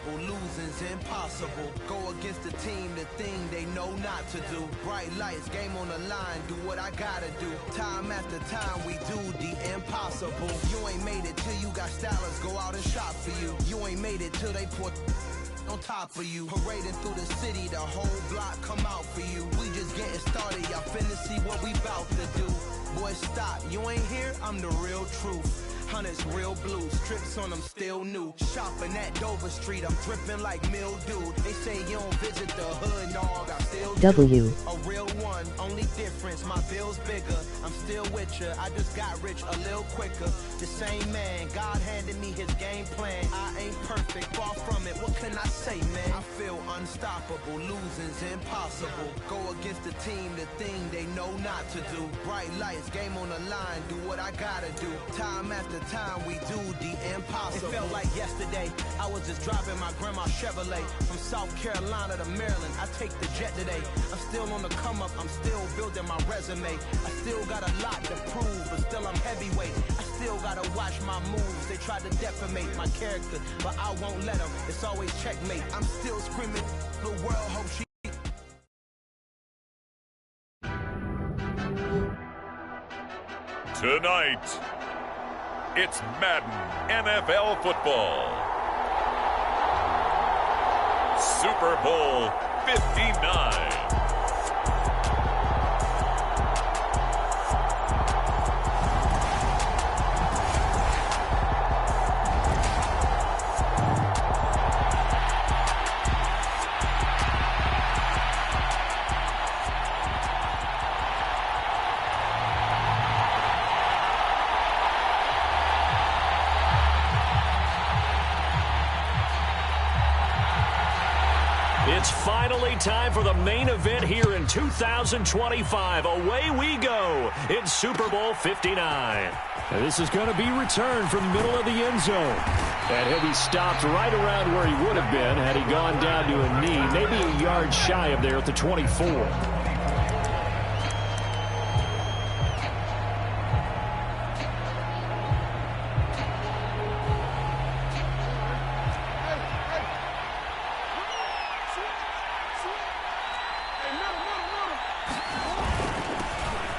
Losing's impossible. Go against the team, the thing they know not to do. Bright lights, game on the line, do what I gotta do. Time after time, we do the impossible. You ain't made it till you got stylers go out and shop for you. You ain't made it till they put on top of you. Parading through the city, the whole block come out for you. We just getting started, y'all finna see what we bout to do. Boy, stop, you ain't here, I'm the real truth. Hunters real blue, strips on them still new. Shopping at Dover Street, I'm dripping like mildew. They say you don't visit the hood, dog, I still do. A real one, only difference, my bill's bigger. I'm still with ya, I just got rich a little quicker. The same man, God handed me his game plan. I ain't perfect, far from it, what can I say, man? I feel unstoppable, losing's impossible. Go against the team, the thing they know not to do. Bright lights, game on the line, do what I gotta do. Time after time, we do the impossible. It felt like yesterday, I was just driving my grandma's Chevrolet from South Carolina to Maryland. I take the jet today. I'm still on the come up, I'm still building my resume. I still got a lot to prove, but still I'm heavyweight. I still gotta watch my moves. They tried to defamate my character, but I won't let them. It's always checkmate. I'm still screaming, the world hope she. Tonight, it's Madden NFL football. Super Bowl 59. It's finally time for the main event here in 2025. Away we go in Super Bowl 59. And this is going to be returned from the middle of the end zone. And he'll be stopped right around where he would have been had he gone down to a knee, maybe a yard shy of there at the 24.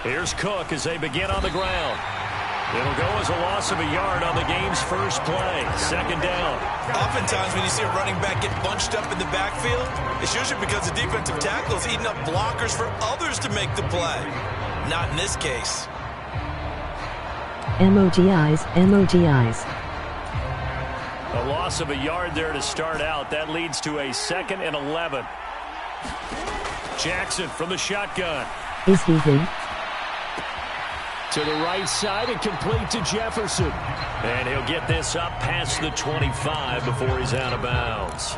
Here's Cook as they begin on the ground. It'll go as a loss of a yard on the game's first play. Second down. Oftentimes when you see a running back get bunched up in the backfield, it's usually because the defensive tackle is eating up blockers for others to make the play. Not in this case. Emojis. A loss of a yard there to start out. That leads to a 2nd and 11. Jackson from the shotgun. Is he in? To the right side and complete to Jefferson. And he'll get this up past the 25 before he's out of bounds.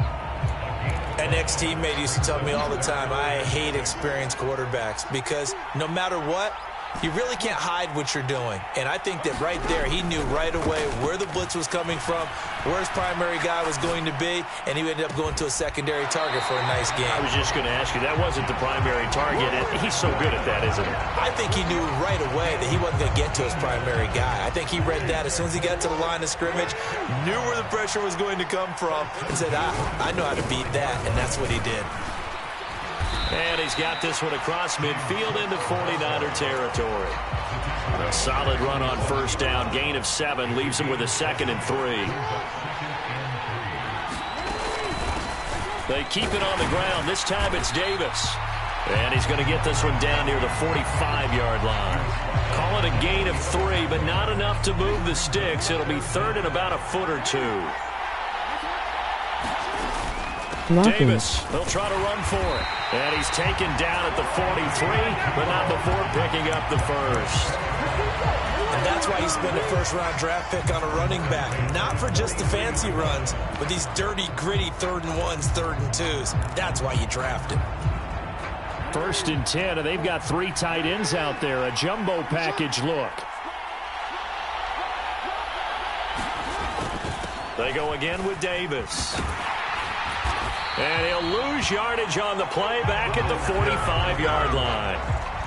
An ex-teammate used to tell me all the time, I hate experienced quarterbacks because no matter what, you really can't hide what you're doing. And I think that right there, he knew right away where the blitz was coming from, where his primary guy was going to be, and he ended up going to a secondary target for a nice game. I was just going to ask you, that wasn't the primary target. He's so good at that, isn't he? I think he knew right away that he wasn't going to get to his primary guy. I think he read that as soon as he got to the line of scrimmage, knew where the pressure was going to come from, and said, I know how to beat that, and that's what he did. And he's got this one across midfield into 49er territory. A solid run on first down. Gain of 7 leaves him with a 2nd and 3. They keep it on the ground. This time it's Davis. And he's going to get this one down near the 45-yard line. Call it a gain of 3, but not enough to move the sticks. It'll be 3rd and about a foot or 2. Davis, they'll try to run for it. And he's taken down at the 43, but not before picking up the first. And that's why you spend a first-round draft pick on a running back. Not for just the fancy runs, but these dirty, gritty 3rd and 1s, 3rd and 2s. That's why you draft him. 1st and 10, and they've got 3 tight ends out there. A jumbo package look. They go again with Davis. And he'll lose yardage on the play back at the 45-yard line.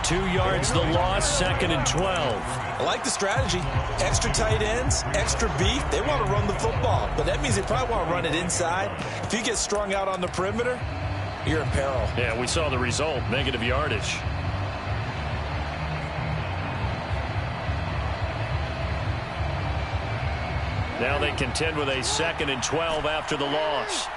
2 yards the loss, 2nd and 12. I like the strategy. Extra tight ends, extra beef. They want to run the football, but that means they probably want to run it inside. If you get strung out on the perimeter, you're in peril. Yeah, we saw the result, negative yardage. Now they contend with a 2nd and 12 after the loss.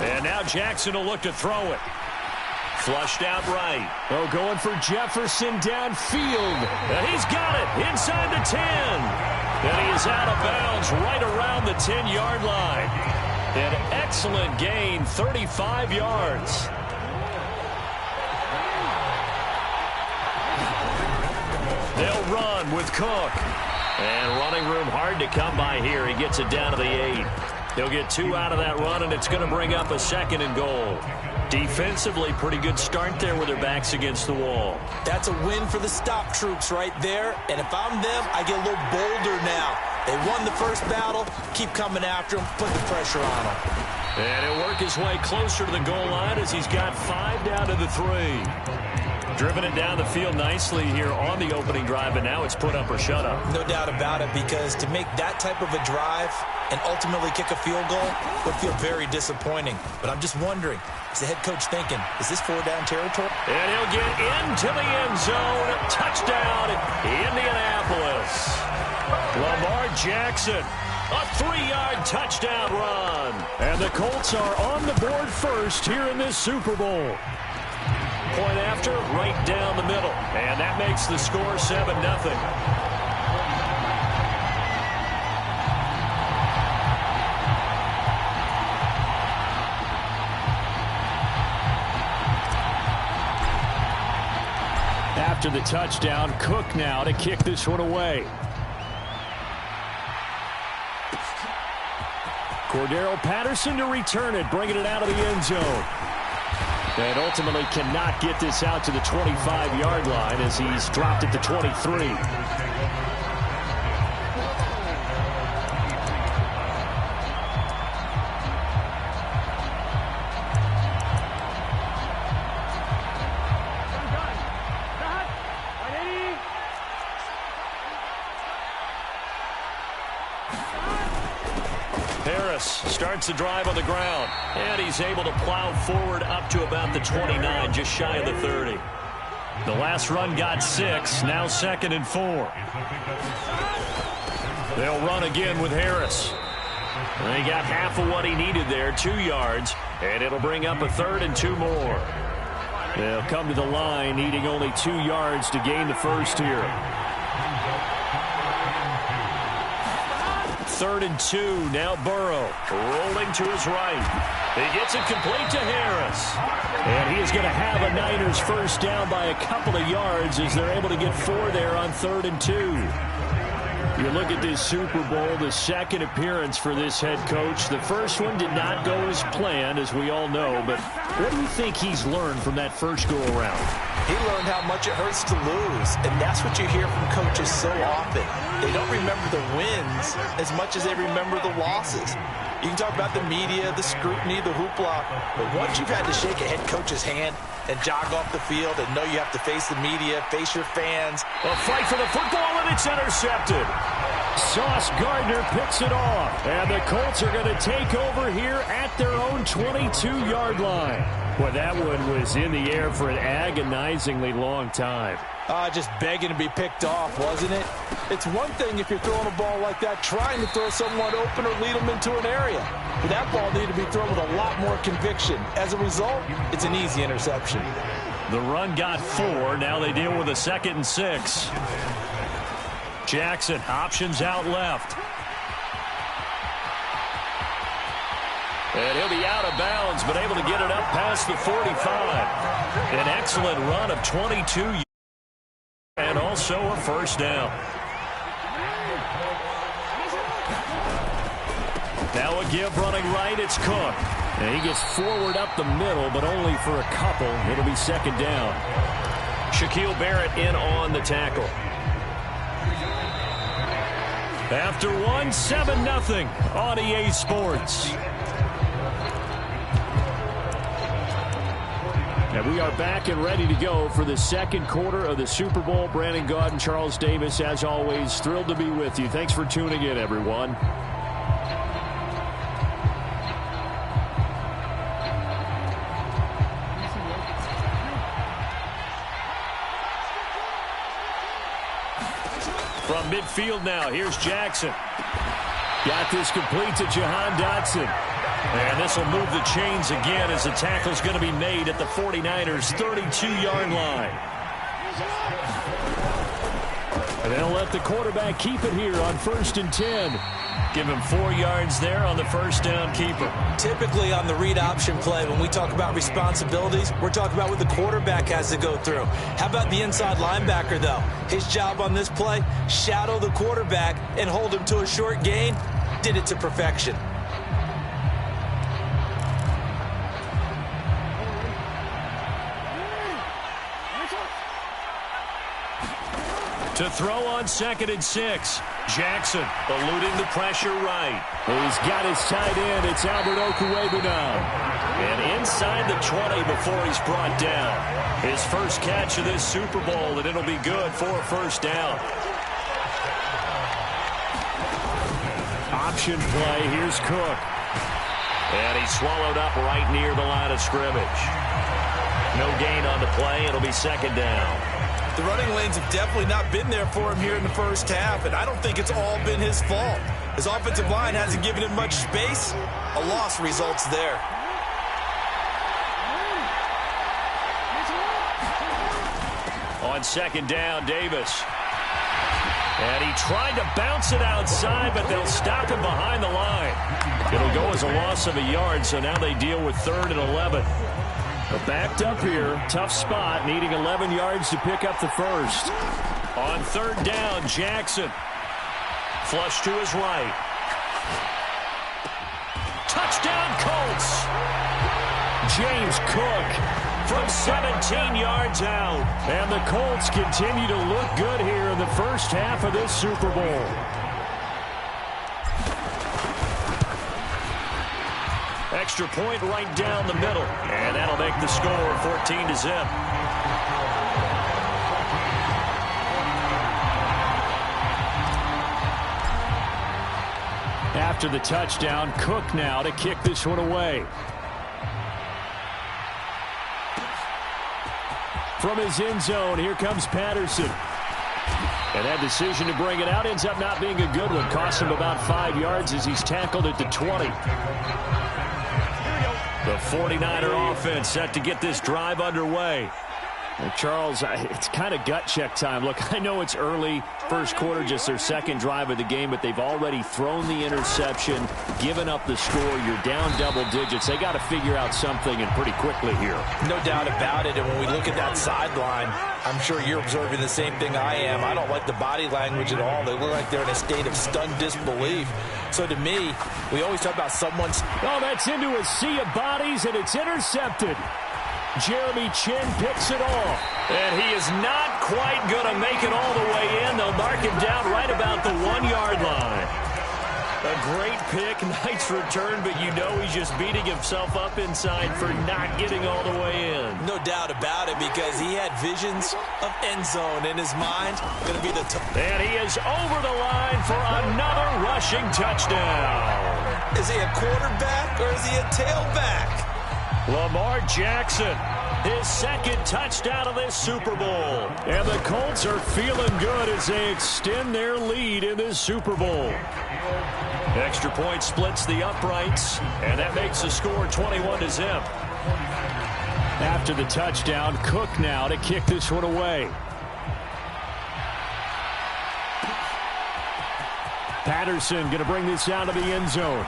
And now Jackson will look to throw it. Flushed out right. Oh, going for Jefferson downfield. And he's got it inside the 10. And he is out of bounds right around the 10-yard line. An excellent gain, 35 yards. They'll run with Cook. And running room hard to come by here. He gets it down to the 8. They'll get 2 out of that run, and it's going to bring up a 2nd and goal. Defensively, pretty good start there with their backs against the wall. That's a win for the stop troops right there. And if I'm them, I get a little bolder now. They won the first battle. Keep coming after him. Put the pressure on him. And he'll work his way closer to the goal line as he's got 5 down to the 3. Driven it down the field nicely here on the opening drive, and now it's put up or shut up. No doubt about it, because to make that type of a drive and ultimately kick a field goal would feel very disappointing. But I'm just wondering, is the head coach thinking, is this 4-down territory? And he'll get into the end zone. Touchdown, Indianapolis. Lamar Jackson, a 3-yard touchdown run. And the Colts are on the board first here in this Super Bowl. Point after, right down the middle. And that makes the score 7-0. After the touchdown, Cook now to kick this one away. Cordero Patterson to return it, bringing it out of the end zone. And ultimately cannot get this out to the 25-yard line as he's dropped it to 23. Starts the drive on the ground, and he's able to plow forward up to about the 29, just shy of the 30. The last run got 6, now 2nd and 4. They'll run again with Harris. They got half of what he needed there, 2 yards, and it'll bring up a 3rd and 2 more. They'll come to the line, needing only 2 yards to gain the first here. 3rd and 2, now Burrow, rolling to his right. He gets it complete to Harris. And he is going to have a Niners first down by a couple of yards as they're able to get 4 there on 3rd and 2. You look at this Super Bowl, the second appearance for this head coach. The first one did not go as planned, as we all know. But what do you think he's learned from that first go-around? He learned how much it hurts to lose, and that's what you hear from coaches so often. They don't remember the wins as much as they remember the losses. You can talk about the media, the scrutiny, the hoopla, but once you've had to shake a head coach's hand and jog off the field and know you have to face the media, face your fans. A fight for the football, and it's intercepted. Sauce Gardner picks it off, and the Colts are going to take over here at their own 22-yard line. Well, that one was in the air for an agonizingly long time. Just begging to be picked off, wasn't it? It's one thing if you're throwing a ball like that, trying to throw someone open or lead them into an area. But that ball needed to be thrown with a lot more conviction. As a result, it's an easy interception. The run got 4. Now they deal with a 2nd and 6. Jackson options out left. And he'll be out of bounds, but able to get it up past the 45. An excellent run of 22 yards. And also a first down. Now a give running right, it's Cook. And he gets forward up the middle, but only for a couple. It'll be 2nd down. Shaquille Barrett in on the tackle. After one, 7-0 on EA Sports. And we are back and ready to go for the second quarter of the Super Bowl. Brandon Gaud and Charles Davis, as always, thrilled to be with you. Thanks for tuning in, everyone. From midfield now, here's Jackson. Got this complete to Jahan Dotson. And this will move the chains again as the tackle's going to be made at the 49ers' 32-yard line. And they'll let the quarterback keep it here on 1st and 10. Give him 4 yards there on the first down keeper. Typically on the read option play, when we talk about responsibilities, we're talking about what the quarterback has to go through. How about the inside linebacker, though? His job on this play, shadow the quarterback and hold him to a short gain. Did it to perfection. To throw on 2nd and 6. Jackson eluding the pressure right. He's got his tight end. It's Albert Okwuegbunam. And inside the 20 before he's brought down. His first catch of this Super Bowl, and it'll be good for a first down. Option play. Here's Cook. And he's swallowed up right near the line of scrimmage. No gain on the play. It'll be 2nd down. The running lanes have definitely not been there for him here in the first half, and I don't think it's all been his fault. His offensive line hasn't given him much space. A loss results there. On 2nd down, Davis. And he tried to bounce it outside, but they'll stop him behind the line. It'll go as a loss of a yard, so now they deal with 3rd and 11. But backed up here, tough spot, needing 11 yards to pick up the first. On 3rd down, Jackson. Flush to his right. Touchdown, Colts. James Cook from 17 yards out. And the Colts continue to look good here in the first half of this Super Bowl. Extra point right down the middle. And that'll make the score 14-0. After the touchdown, Cook now to kick this one away. From his end zone, here comes Patterson. And that decision to bring it out ends up not being a good one. Costs him about 5 yards as he's tackled at the 20. The 49er offense set to get this drive underway. Well, Charles, it's kind of gut check time. Look, I know it's early, first quarter, just their second drive of the game, but they've already thrown the interception, given up the score. You're down double digits. They got to figure out something, and pretty quickly here. No doubt about it, and when we look at that sideline, I'm sure you're observing the same thing I am. I don't like the body language at all. They look like they're in a state of stunned disbelief. So to me, we always talk about someone's... Oh, that's into a sea of bodies, and it's intercepted. Jeremy Chin picks it off. And he is not quite going to make it all the way in. They'll mark him down right about the 1-yard line. A great pick, nice return, but you know he's just beating himself up inside for not getting all the way in. No doubt about it, because he had visions of end zone in his mind. Going to be the... And he is over the line for another rushing touchdown. Is he a quarterback or is he a tailback? Lamar Jackson, his second touchdown of this Super Bowl. And the Colts are feeling good as they extend their lead in this Super Bowl. Extra point splits the uprights, and that makes the score 21-0. After the touchdown, Cook now to kick this one away. Patterson going to bring this down to the end zone.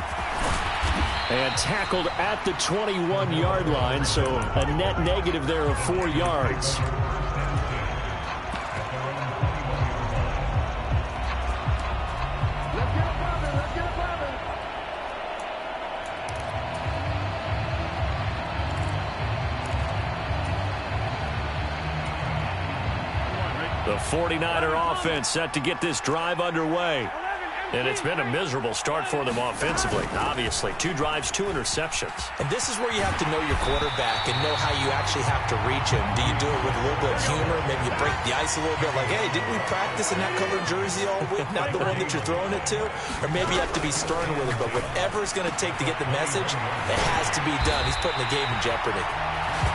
And tackled at the 21-yard line, so a net negative there of 4 yards. The 49er offense set to get this drive underway. And it's been a miserable start for them offensively, obviously. 2 drives, 2 interceptions. And this is where you have to know your quarterback and know how you actually have to reach him. Do you do it with a little bit of humor? Maybe you break the ice a little bit, like, hey, didn't we practice in that colored jersey all week? Not the one that you're throwing it to? Or maybe you have to be stern with him. But whatever it's going to take to get the message, it has to be done. He's putting the game in jeopardy.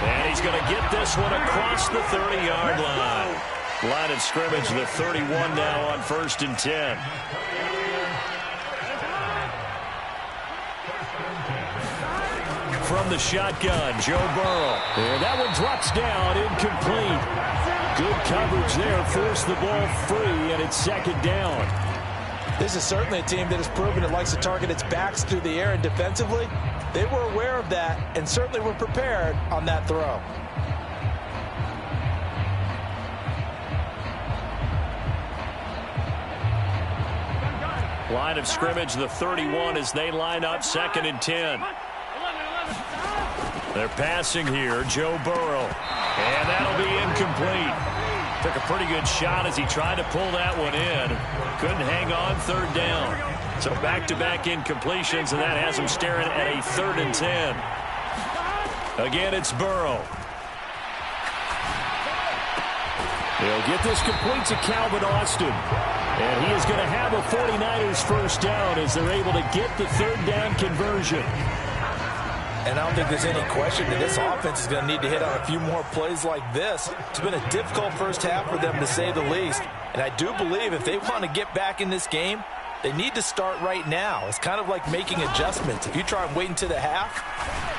And he's going to get this one across the 30-yard line. Line of scrimmage, the 31 now on 1st and 10. From the shotgun, Joe Burrow. And that one drops down, incomplete. Good coverage there, forced the ball free, and it's 2nd down. This is certainly a team that has proven it likes to target its backs through the air, and defensively, they were aware of that and certainly were prepared on that throw. Line of scrimmage, the 31 as they line up 2nd and 10. They're passing here, Joe Burrow. And that'll be incomplete. Took a pretty good shot as he tried to pull that one in. Couldn't hang on, 3rd down. So back-to-back incompletions, and that has him staring at a 3rd and 10. Again, it's Burrow. He'll get this complete to Calvin Austin. And he is going to have a 49ers first down as they're able to get the 3rd down conversion. And I don't think there's any question that this offense is going to need to hit on a few more plays like this. It's been a difficult first half for them, to say the least. And I do believe if they want to get back in this game, they need to start right now. It's kind of like making adjustments. If you try and wait until the half,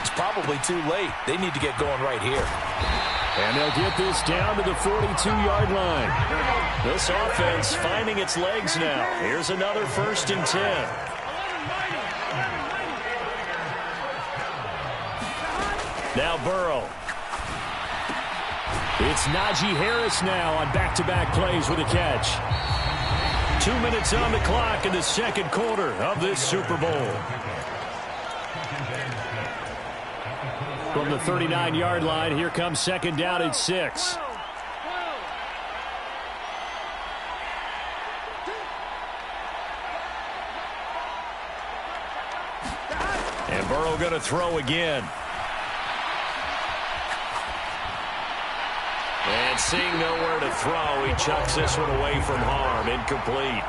it's probably too late. They need to get going right here. And they'll get this down to the 42-yard line. This offense finding its legs now. Here's another 1st and 10. Now Burrow. It's Najee Harris now on back-to-back plays with a catch. 2 minutes on the clock in the 2nd quarter of this Super Bowl. From the 39-yard line, here comes 2nd down at 6. And Burrow going to throw again. And seeing nowhere to throw, he chucks this one away from harm. Incomplete.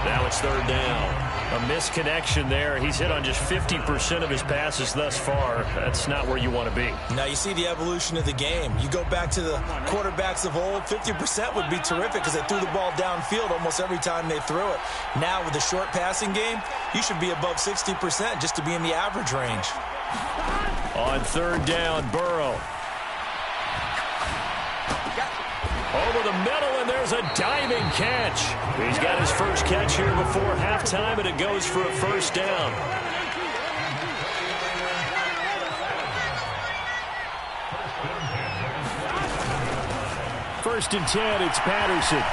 Now it's 3rd down. A misconnection there. He's hit on just 50% of his passes thus far. That's not where you want to be. Now you see the evolution of the game. You go back to the quarterbacks of old, 50% would be terrific because they threw the ball downfield almost every time they threw it. Now with the short passing game, you should be above 60% just to be in the average range. On 3rd down, Burrow. Over the middle, and there's a diving catch. He's got his first catch here before halftime, and it goes for a 1st down. First and 10, it's Patterson.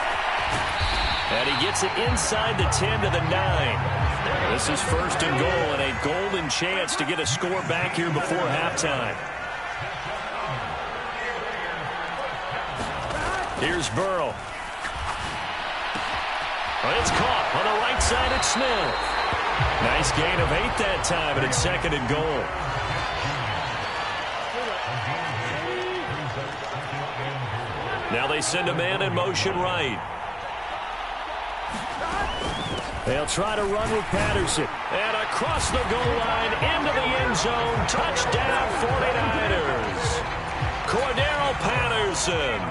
And he gets it inside the 10 to the 9. This is 1st and goal, and a golden chance to get a score back here before halftime. Here's Burrow. And it's caught on the right side at Smith. Nice gain of 8 that time, and it's 2nd and goal. Now they send a man in motion right. They'll try to run with Patterson. And across the goal line into the end zone. Touchdown 49ers. Cordero Patterson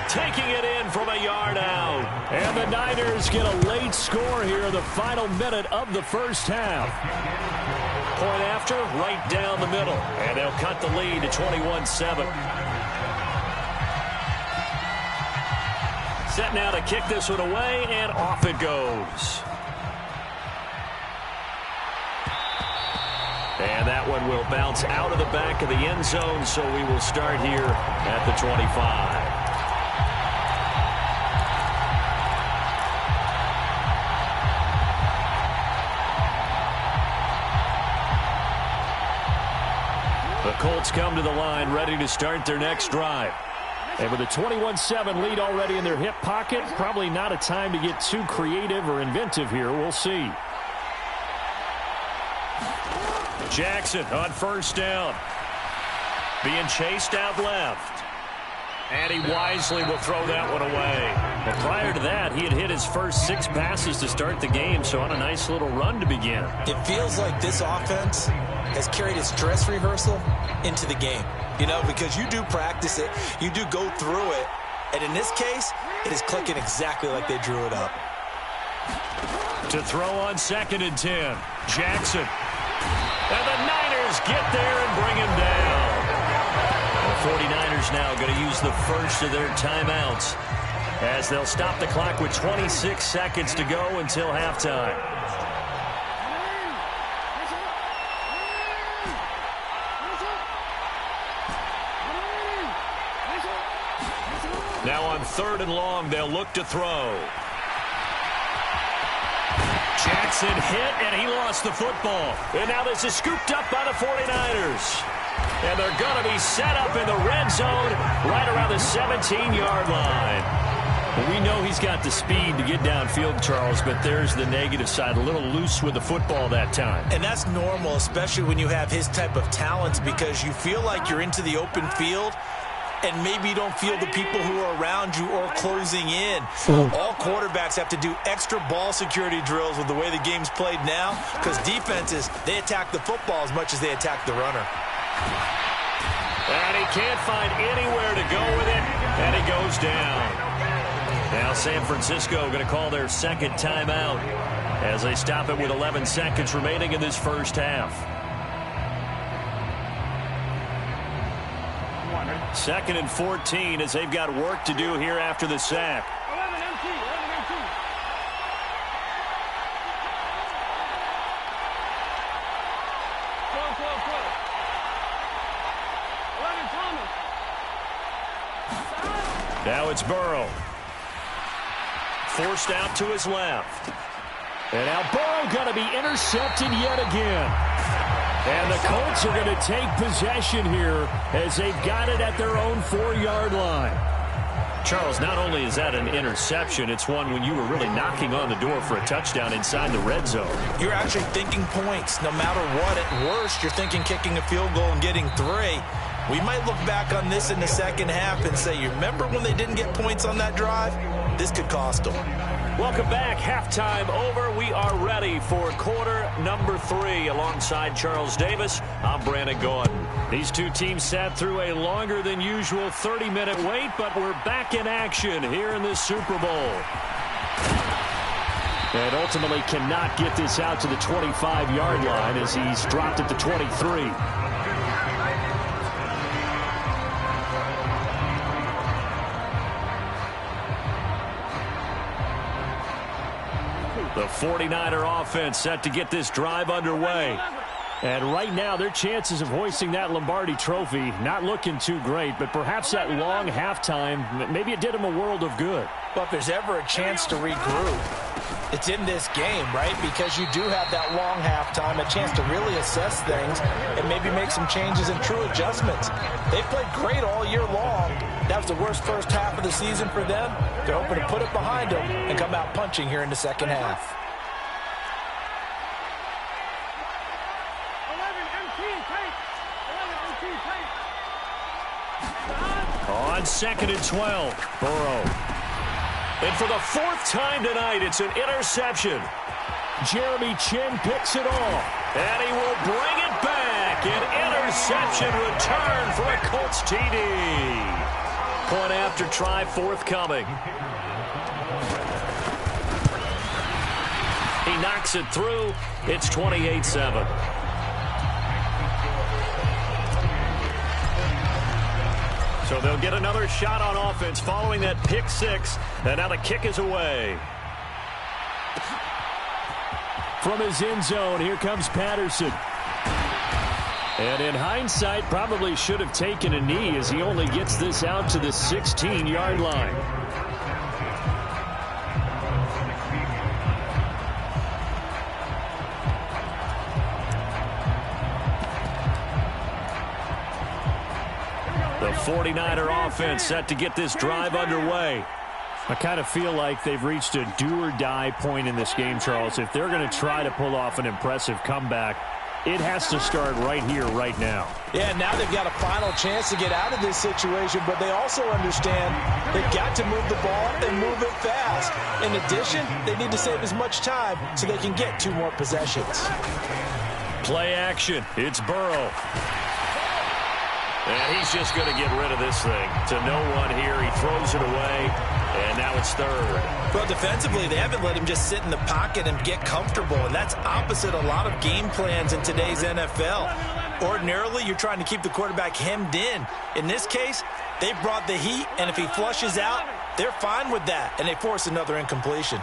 taking it in from a yard out. And the Niners get a late score here in the final minute of the first half. Point after, right down the middle. And they'll cut the lead to 21-7. Set now to kick this one away, and off it goes. And that one will bounce out of the back of the end zone, so we will start here at the 25. The Colts come to the line ready to start their next drive. And with a 21-7 lead already in their hip pocket, probably not a time to get too creative or inventive here. We'll see. Jackson on first down. Being chased out left. And he wisely will throw that one away. But prior to that, he had hit his first 6 passes to start the game, so on a nice little run to begin. It feels like this offense has carried its dress rehearsal into the game. You know, because you do practice it, you do go through it, and in this case, it is clicking exactly like they drew it up. To throw on 2nd and 10, Jackson. And the Niners get there and bring him down. The 49ers now going to use the first of their timeouts as they'll stop the clock with 26 seconds to go until halftime. Now on 3rd and long, they'll look to throw. Jackson hit, and he lost the football. And now this is scooped up by the 49ers. And they're going to be set up in the red zone right around the 17-yard line. We know he's got the speed to get downfield, Charles, but there's the negative side. A little loose with the football that time. And that's normal, especially when you have his type of talents, because you feel like you're into the open field and maybe you don't feel the people who are around you or closing in. All quarterbacks have to do extra ball security drills with the way the game's played now, because defenses, they attack the football as much as they attack the runner. And he can't find anywhere to go with it, and he goes down. Now San Francisco going to call their 2nd timeout as they stop it with 11 seconds remaining in this first half. 2nd and 14 as they've got work to do here after the sack. 11 empty. Now it's Burrow. Forced out to his left. And now Burrow going to be intercepted yet again. And the Colts are going to take possession here as they've got it at their own 4-yard line. Charles, not only is that an interception, it's one when you were really knocking on the door for a touchdown inside the red zone. You're actually thinking points. No matter what, at worst, you're thinking kicking a field goal and getting 3. We might look back on this in the second half and say, you remember when they didn't get points on that drive? This could cost them. Welcome back. Halftime over. We are ready for quarter number 3. Alongside Charles Davis, I'm Brandon Gordon. These two teams sat through a longer than usual 30-minute wait, but we're back in action here in this Super Bowl. And ultimately cannot get this out to the 25-yard line as he's dropped at the 23. The 49er offense set to get this drive underway. And right now, their chances of hoisting that Lombardi trophy not looking too great, but perhaps that long halftime, maybe it did them a world of good. But if there's ever a chance to regroup, it's in this game, right? Because you do have that long halftime, a chance to really assess things and maybe make some changes and true adjustments. They've played great all year long. That was the worst first half of the season for them. They're hoping to put it behind them and come out punching here in the second half. 11 empty, On 2nd and 12, Burrow. And for the 4th time tonight, it's an interception. Jeremy Chin picks it off. And he will bring it back. An interception return for a Colts TD. Point after try forthcoming. He knocks it through. It's 28-7. So they'll get another shot on offense following that pick 6. And now the kick is away. From his end zone, here comes Patterson. And in hindsight, probably should have taken a knee as he only gets this out to the 16-yard line. The 49er offense set to get this drive underway. I kind of feel like they've reached a do-or-die point in this game, Charles. If they're going to try to pull off an impressive comeback, it has to start right here, right now. Yeah, now they've got a final chance to get out of this situation, but they also understand they've got to move the ball and move it fast. In addition, they need to save as much time so they can get 2 more possessions. Play action. It's Burrow. And he's just going to get rid of this thing. To no one here. He throws it away, and now it's third. Well, defensively, they haven't let him just sit in the pocket and get comfortable, and that's opposite a lot of game plans in today's NFL. Ordinarily, you're trying to keep the quarterback hemmed in. In this case, they brought the heat, and if he flushes out, they're fine with that, and they force another incompletion.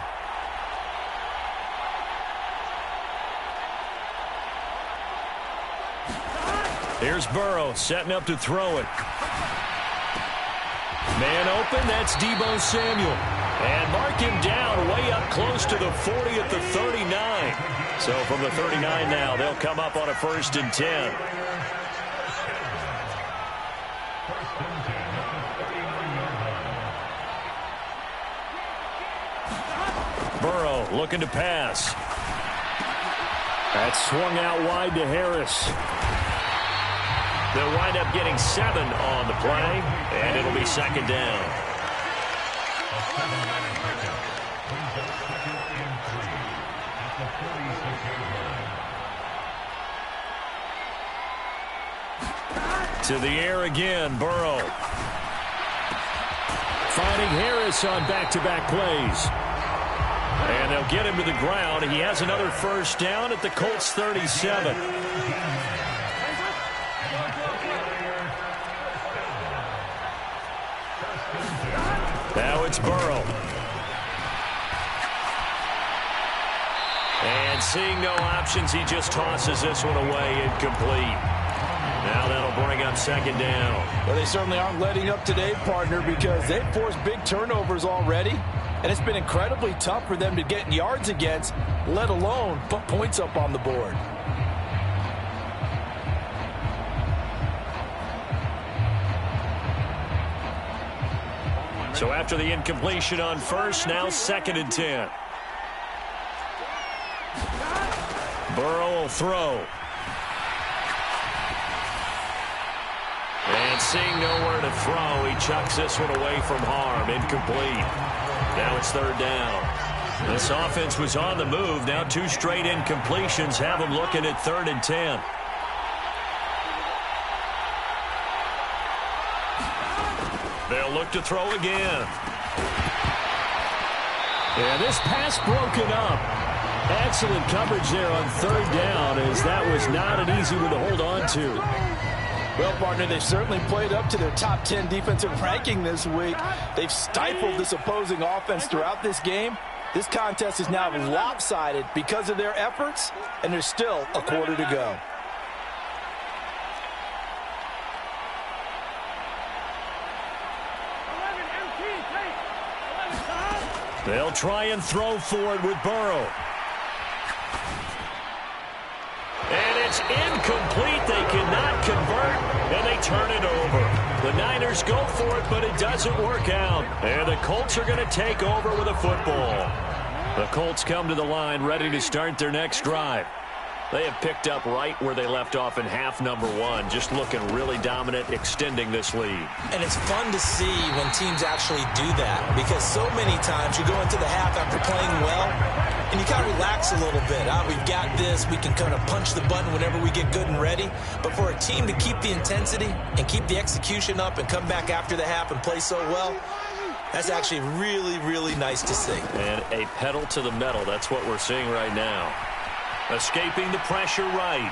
Here's Burrow setting up to throw it. Man open, that's Deebo Samuel. And mark him down way up close to the 40 at the 39. So from the 39 now, they'll come up on a 1st and 10. Burrow looking to pass. That's swung out wide to Harris. They'll wind up getting 7 on the play, and it'll be 2nd down. To the air again, Burrow. Finding Harris on back-to-back plays. And they'll get him to the ground. He has another 1st down at the Colts 37. Now it's Burrow. And seeing no options, he just tosses this one away, incomplete. Now that'll bring up 2nd down. Well, they certainly aren't letting up today, partner, because they've forced big turnovers already, and it's been incredibly tough for them to get yards against, let alone put points up on the board. So after the incompletion on 1st, now 2nd and 10. Burrow will throw. And seeing nowhere to throw, he chucks this one away from harm. Incomplete. Now it's 3rd down. This offense was on the move. Now 2 straight incompletions have them looking at 3rd and 10. They'll look to throw again. Yeah, this pass broken up. Excellent coverage there on 3rd down, as that was not an easy one to hold on to. Well, partner, they've certainly played up to their top 10 defensive ranking this week. They've stifled this opposing offense throughout this game. This contest is now lopsided because of their efforts, and there's still a quarter to go. They'll try and throw for it with Burrow. And it's incomplete. They cannot convert, and they turn it over. The Niners go for it, but it doesn't work out. And the Colts are going to take over with a football. The Colts come to the line ready to start their next drive. They have picked up right where they left off in half number 1, just looking really dominant, extending this lead. And it's fun to see when teams actually do that, because so many times you go into the half after playing well, and you kind of relax a little bit. We've got this. We can kind of punch the button whenever we get good and ready. But for a team to keep the intensity and keep the execution up and come back after the half and play so well, that's actually really, really nice to see. And a pedal to the metal. That's what we're seeing right now. Escaping the pressure right.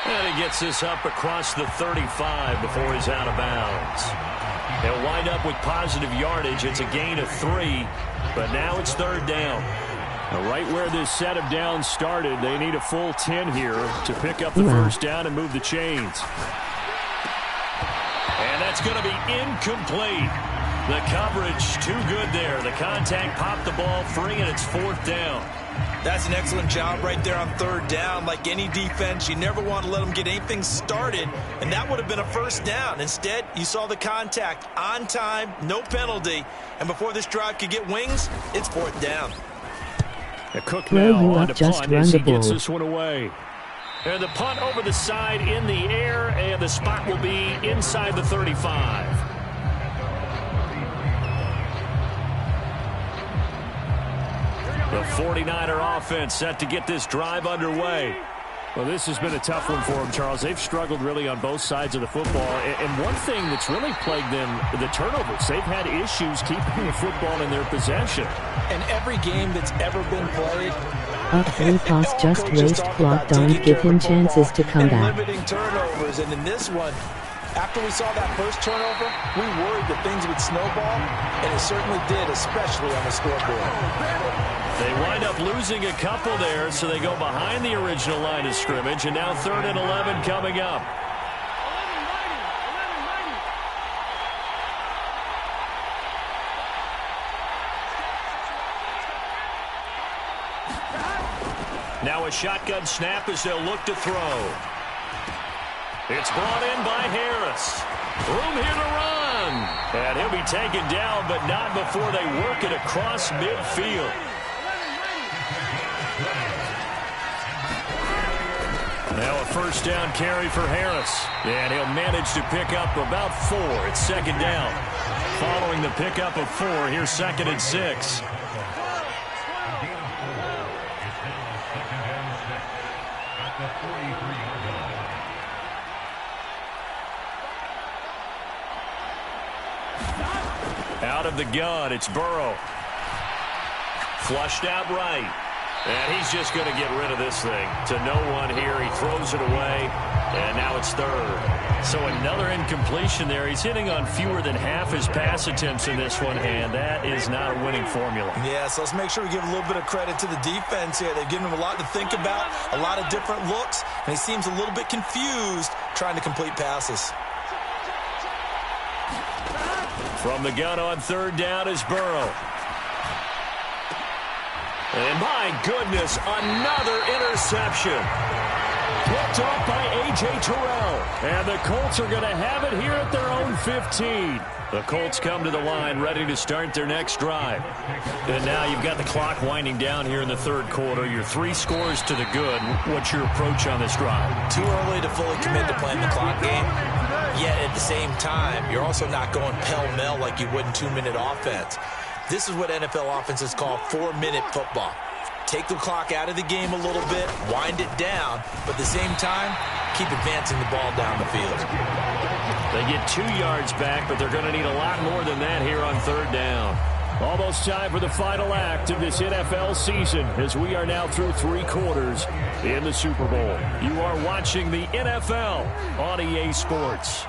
And he gets this up across the 35 before he's out of bounds. He'll wind up with positive yardage. It's a gain of 3, but now it's 3rd down. Now, right where this set of downs started, they need a full 10 here to pick up the 1st down and move the chains. And that's going to be incomplete. The coverage too good there. The contact popped the ball free, and it's 4th down. That's an excellent job right there on 3rd down. Like any defense, you never want to let them get anything started, and that would have been a 1st down. Instead, you saw the contact on time, no penalty, and before this drive could get wings, it's 4th down. The Cook now on to punt as he gets this one away. And the punt over the side in the air, and the spot will be inside the 35. The 49er offense set to get this drive underway. Well, this has been a tough one for them, Charles. They've struggled really on both sides of the football. And one thing that's really plagued them, the turnovers. They've had issues keeping the football in their possession. And every game that's ever been played, up 3 pass, just waste clock, don't give him chances to come back. Limiting turnovers, and in this one, after we saw that first turnover, we worried that things would snowball, and it certainly did, especially on the scoreboard. They wind up losing a couple there, so they go behind the original line of scrimmage, and now 3rd and 11 coming up. Now a shotgun snap as they'll look to throw. It's brought in by Harris. Room here to run. And he'll be taken down, but not before they work it across midfield. Now a 1st down carry for Harris. And he'll manage to pick up about 4. It's 2nd down. Following the pickup of 4, here's 2nd and 6. Out of the gun, it's Burrow. Flushed out right. And he's just going to get rid of this thing. To no one here. He throws it away. And now it's 3rd. So another incompletion there. He's hitting on fewer than half his pass attempts in this one. And that is not a winning formula. Yeah, so let's make sure we give a little bit of credit to the defense here. They've given him a lot to think about. A lot of different looks. And he seems a little bit confused trying to complete passes. From the gun on 3rd down is Burrow. And my goodness, another interception. Picked off by A.J. Terrell. And the Colts are going to have it here at their own 15. The Colts come to the line ready to start their next drive. And now you've got the clock winding down here in the 3rd quarter. You're 3 scores to the good. What's your approach on this drive? Too early to fully commit to playing the clock game. Yet at the same time, you're also not going pell-mell like you would in 2-minute offense. This is what NFL offenses call 4-minute football. Take the clock out of the game a little bit, wind it down, but at the same time, keep advancing the ball down the field. They get 2 yards back, but they're going to need a lot more than that here on 3rd down. Almost time for the final act of this NFL season as we are now through 3 quarters in the Super Bowl. You are watching the NFL on EA Sports.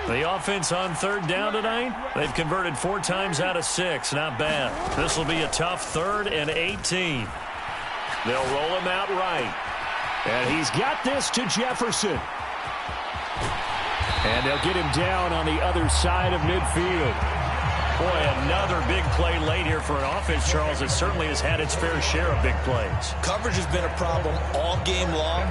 The offense on 3rd down tonight, they've converted 4 times out of 6. Not bad. This will be a tough 3rd and 18. They'll roll him out right. And he's got this to Jefferson. And they'll get him down on the other side of midfield. Boy, another big play late here for an offense, Charles, that certainly has had its fair share of big plays. Coverage has been a problem all game long.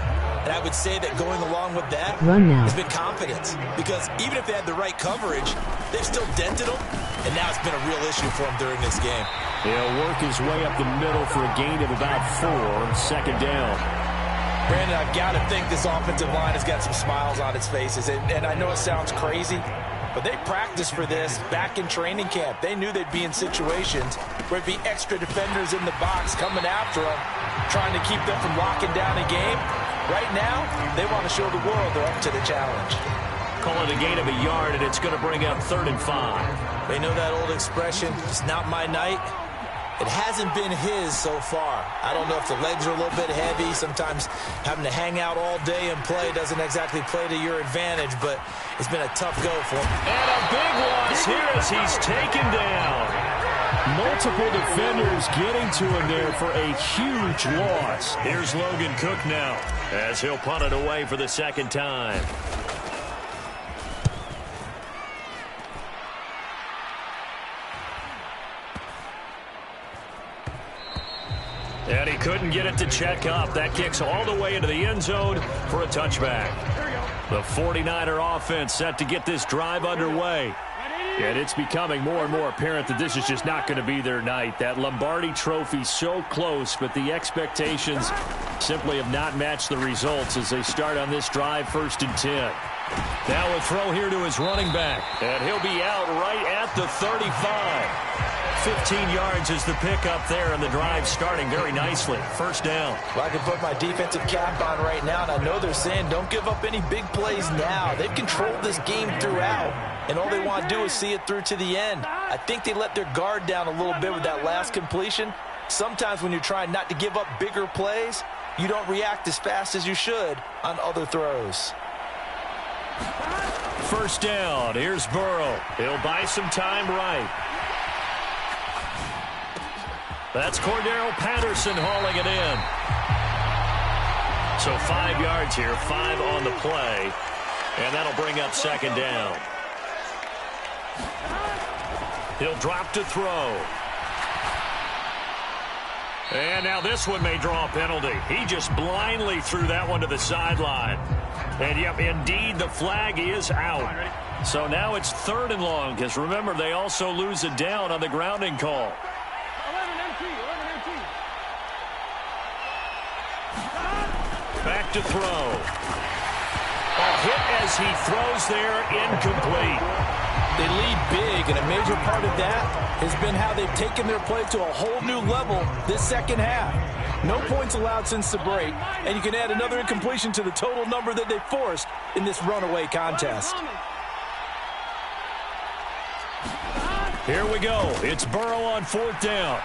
And I would say that going along with that has been confidence. Because even if they had the right coverage, they've still dented them. And now it's been a real issue for them during this game. He'll work his way up the middle for a gain of about 4, 2nd down. Brandon, I've got to think this offensive line has got some smiles on its faces. And I know it sounds crazy, but they practiced for this back in training camp. They knew they'd be in situations where it'd be extra defenders in the box coming after them, trying to keep them from locking down a game. Right now, they want to show the world they're up to the challenge. Call it a gain of a yard, and it's going to bring up 3rd and 5. They know that old expression, it's not my night. It hasn't been his so far. I don't know if the legs are a little bit heavy. Sometimes having to hang out all day and play doesn't exactly play to your advantage, but it's been a tough go for him. And a big loss here as he's taken down. Multiple defenders getting to him there for a huge loss. Here's Logan Cook now as he'll punt it away for the 2nd time. And he couldn't get it to check up. That kicks all the way into the end zone for a touchback. The 49er offense set to get this drive underway. And it's becoming more and more apparent that this is just not going to be their night. That Lombardi trophy so close, but the expectations simply have not matched the results as they start on this drive, 1st and 10. Now a throw here to his running back. And he'll be out right at the 35. 15 yards is the pickup there, and the drive starting very nicely. 1st down. Well, I can put my defensive cap on right now, and I know they're saying don't give up any big plays now. They've controlled this game throughout, and all they want to do is see it through to the end. I think they let their guard down a little bit with that last completion. Sometimes when you're trying not to give up bigger plays, you don't react as fast as you should on other throws. 1st down. Here's Burrow. He'll buy some time right. That's Cordero Patterson hauling it in. So 5 yards here, 5 on the play. And that'll bring up 2nd down. He'll drop to throw. And now this one may draw a penalty. He just blindly threw that one to the sideline. And, yep, indeed, the flag is out. So now it's 3rd and long, because remember, they also lose a down on the grounding call. Back to throw. A hit as he throws there, incomplete. They lead big, and a major part of that has been how they've taken their play to a whole new level this 2nd half. No points allowed since the break, and you can add another incompletion to the total number that they forced in this runaway contest. Here we go. It's Burrow on 4th down.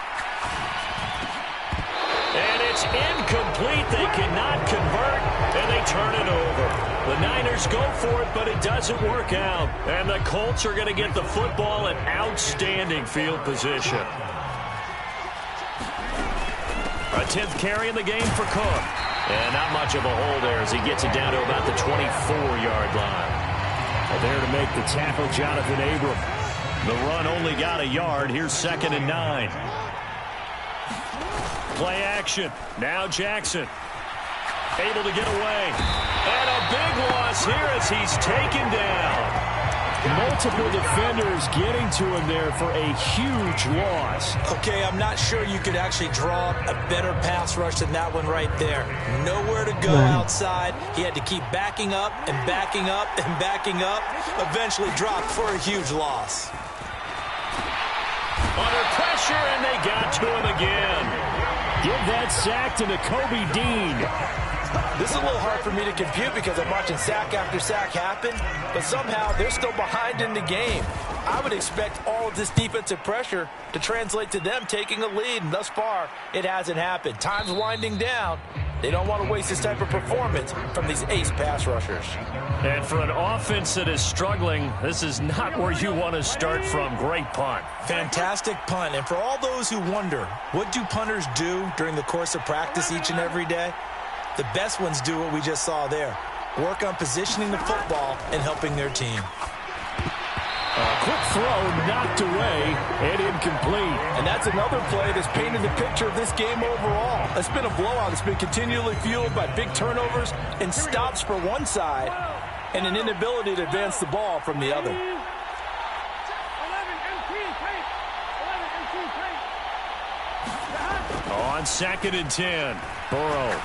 And it's incomplete. They cannot convert, and they turn it over. The Niners go for it, but it doesn't work out. And the Colts are going to get the football in outstanding field position. A 10th carry in the game for Cook. And not much of a hole there as he gets it down to about the 24-yard line. Well, there to make the tackle, Jonathan Abram. The run only got a yard. Here's 2nd and 9. Play action. Now Jackson. Able to get away. And a big loss here as he's taken down. Multiple defenders getting to him there for a huge loss. Okay, I'm not sure you could actually draw a better pass rush than that one right there. Nowhere to go outside. He had to keep backing up and backing up and backing up. Eventually dropped for a huge loss. Under pressure, and they got to him again. Give that sack to Nakobe Dean. This is a little hard for me to compute because I'm watching sack after sack happen, but somehow they're still behind in the game. I would expect all of this defensive pressure to translate to them taking a lead, and thus far, it hasn't happened. Time's winding down. They don't want to waste this type of performance from these ace pass rushers. And for an offense that is struggling, this is not where you want to start from. Great punt. Fantastic punt. And for all those who wonder, what do punters do during the course of practice each and every day? The best ones do what we just saw there. Work on positioning the football and helping their team. A quick throw knocked away and incomplete. And that's another play that's painted the picture of this game overall. It's been a blowout. It's been continually fueled by big turnovers and stops for one side and an inability to advance the ball from the other. On 2nd and 10, Burrow.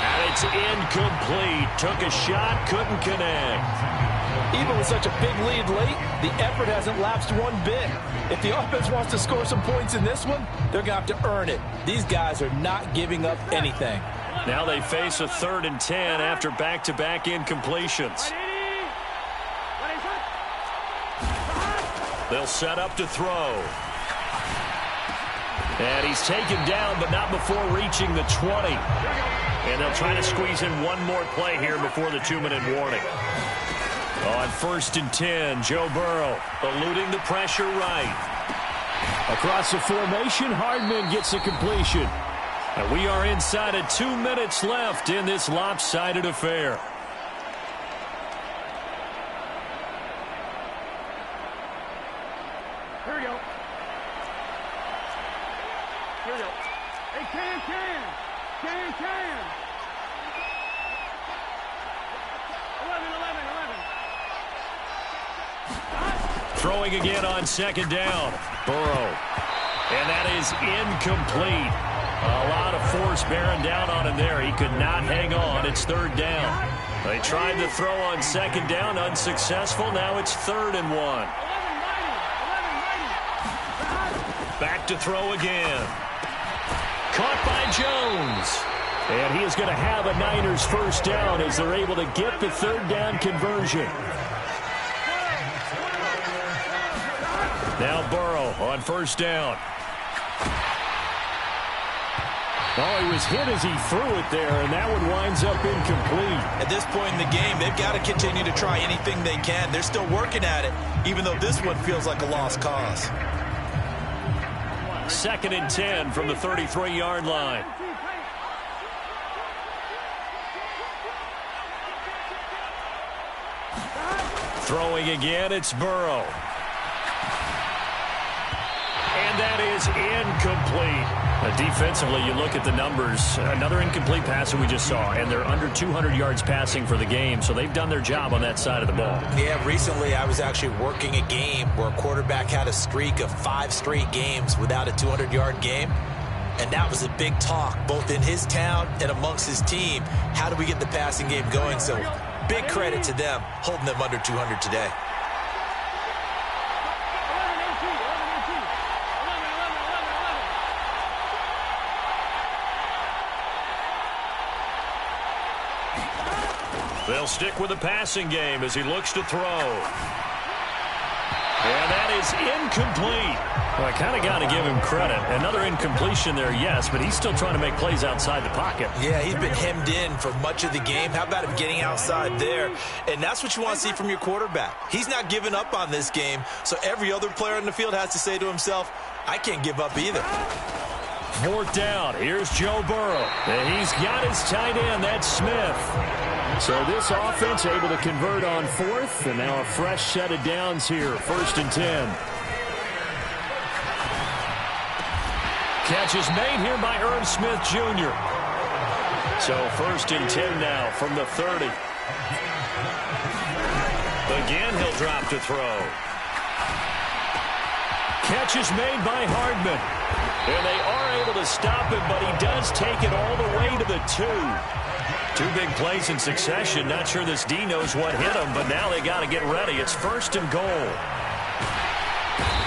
And it's incomplete. Took a shot, couldn't connect. Even with such a big lead late, the effort hasn't lapsed one bit. If the offense wants to score some points in this one, they're going to have to earn it. These guys are not giving up anything. Now they face a 3rd and 10 after back-to-back incompletions. They'll set up to throw. And he's taken down, but not before reaching the 20. And they'll try to squeeze in one more play here before the 2-minute warning. On 1st and 10, Joe Burrow eluding the pressure right. Across the formation, Hardman gets a completion. And we are inside of 2 minutes left in this lopsided affair. Here we go. Here we go. Hey, Can. 11. Throwing again on second down. Burrow. And that is incomplete. A lot of force bearing down on him there. He could not hang on. It's third down. They tried to throw on second down, unsuccessful. Now it's 3rd and 1. Back to throw again. Caught by Jones. And he is going to have a Niners first down as they're able to get the third down conversion. Now Burrow on first down. Oh, he was hit as he threw it there, and that one winds up incomplete. At this point in the game, they've got to continue to try anything they can. They're still working at it, even though this one feels like a lost cause. 2nd and 10 from the 33-yard line. Throwing again, it's Burrow. And that is incomplete. Defensively, you look at the numbers. Another incomplete pass that we just saw, and they're under 200 yards passing for the game, so they've done their job on that side of the ball. Yeah, recently I was actually working a game where a quarterback had a streak of 5 straight games without a 200-yard game, and that was a big talk, both in his town and amongst his team. How do we get the passing game going? So big credit to them, holding them under 200 today. They'll stick with the passing game as he looks to throw. And that is incomplete. Well, I kind of got to give him credit. Another incompletion there, yes, but he's still trying to make plays outside the pocket. Yeah, he's been hemmed in for much of the game. How about him getting outside there? And that's what you want to see from your quarterback. He's not giving up on this game, so every other player in the field has to say to himself, I can't give up either. 4th down. Here's Joe Burrow. And he's got his tight end. That's Smith. So this offense able to convert on 4th, and now a fresh set of downs here. 1st and 10. Catch is made here by Irv Smith Jr. So 1st and 10 now from the 30. Again, he'll drop to throw. Catch is made by Hardman. And they are able to stop him, but he does take it all the way to the 2. 2 big plays in succession. Not sure this D knows what hit him, but now they got to get ready. It's 1st and goal.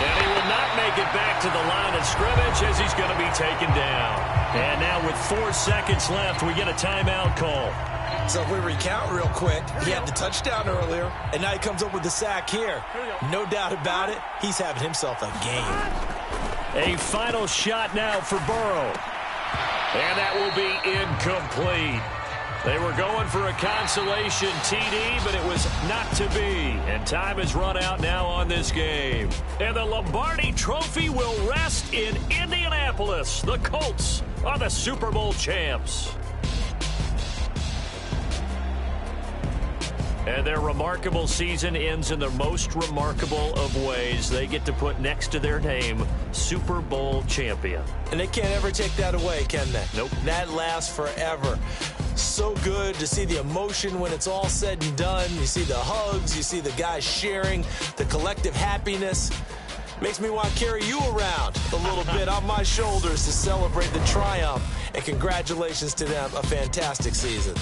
And he will not make it back to the line of scrimmage as he's going to be taken down. And now with 4 seconds left, we get a timeout call. So if we recount real quick, he had the touchdown earlier, and now he comes up with the sack here. No doubt about it, he's having himself a game. A final shot now for Burrow. And that will be incomplete. They were going for a consolation TD, but it was not to be. And time has run out now on this game. And the Lombardi Trophy will rest in Indianapolis. The Colts are the Super Bowl champs. And their remarkable season ends in the most remarkable of ways. They get to put next to their name, Super Bowl champion. And they can't ever take that away, can they? Nope. That lasts forever. So good to see the emotion when it's all said and done. You see the hugs, you see the guys sharing, the collective happiness. Makes me want to carry you around a little bit on my shoulders to celebrate the triumph. And congratulations to them, a fantastic season.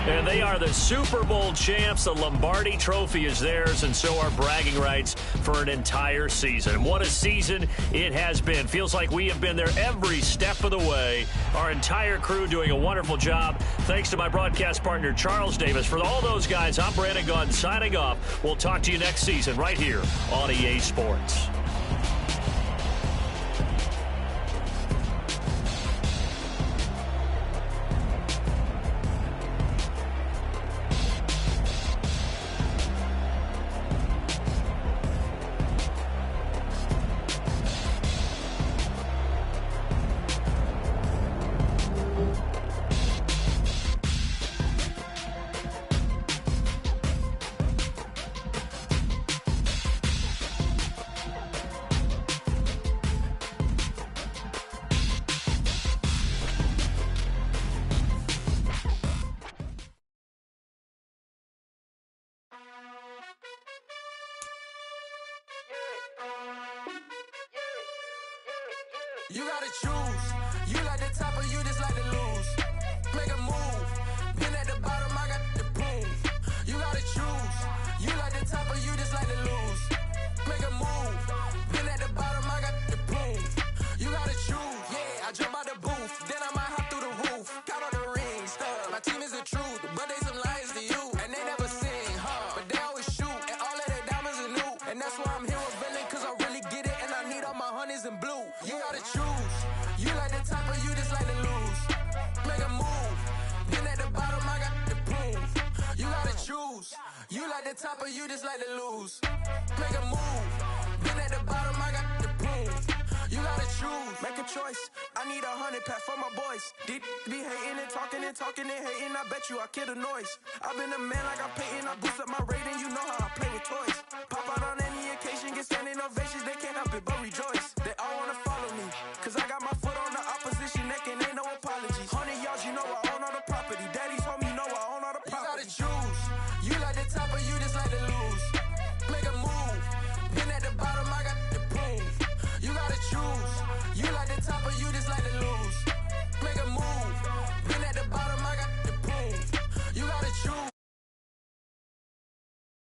And they are the Super Bowl champs. The Lombardi Trophy is theirs, and so are bragging rights for an entire season. What a season it has been. Feels like we have been there every step of the way. Our entire crew doing a wonderful job. Thanks to my broadcast partner, Charles Davis. For all those guys, I'm Brandon Gunn signing off. We'll talk to you next season right here on EA Sports. You gotta choose. You like the top or you just like to lose. Make a move. Been at the bottom, I got the proof. You gotta choose. You like the top or you just like to lose. Make a move. Been at the bottom, I got the proof. You gotta choose. Yeah, I jump out the booth, then I might hop through the roof. Count all the rings, stuff. My team is the truth, but they some liars to you. And they never sing, but they always shoot. And all of their diamonds are new. And that's why I'm here with villain, cause I really get it. And I need all my honeys in blue. You gotta choose. You like the top or you just like to lose. Make a move. Been at the bottom, I got the proof. You gotta choose. You like the top or you just like to lose. Make a move. Been at the bottom, I got the proof. You gotta choose. Make a choice. I need 100 pack for my boys. Deep be hating and talking and hating. I bet you I kill the noise. I've been a man like I'm Peyton. I boost up my rating. You know how I play with toys. Pop out on any occasion, get standing ovations. They can't help it but rejoice. They all wanna follow me, cause I got my foot on the opposition neck and ain't no apologies. 100 yards, you know I own all the property. Daddy's home, you know I own all the property. You gotta choose. You like the top or you just like to lose. Make a move. Been at the bottom, I got the proof. You gotta choose. You like the top or you just like to lose.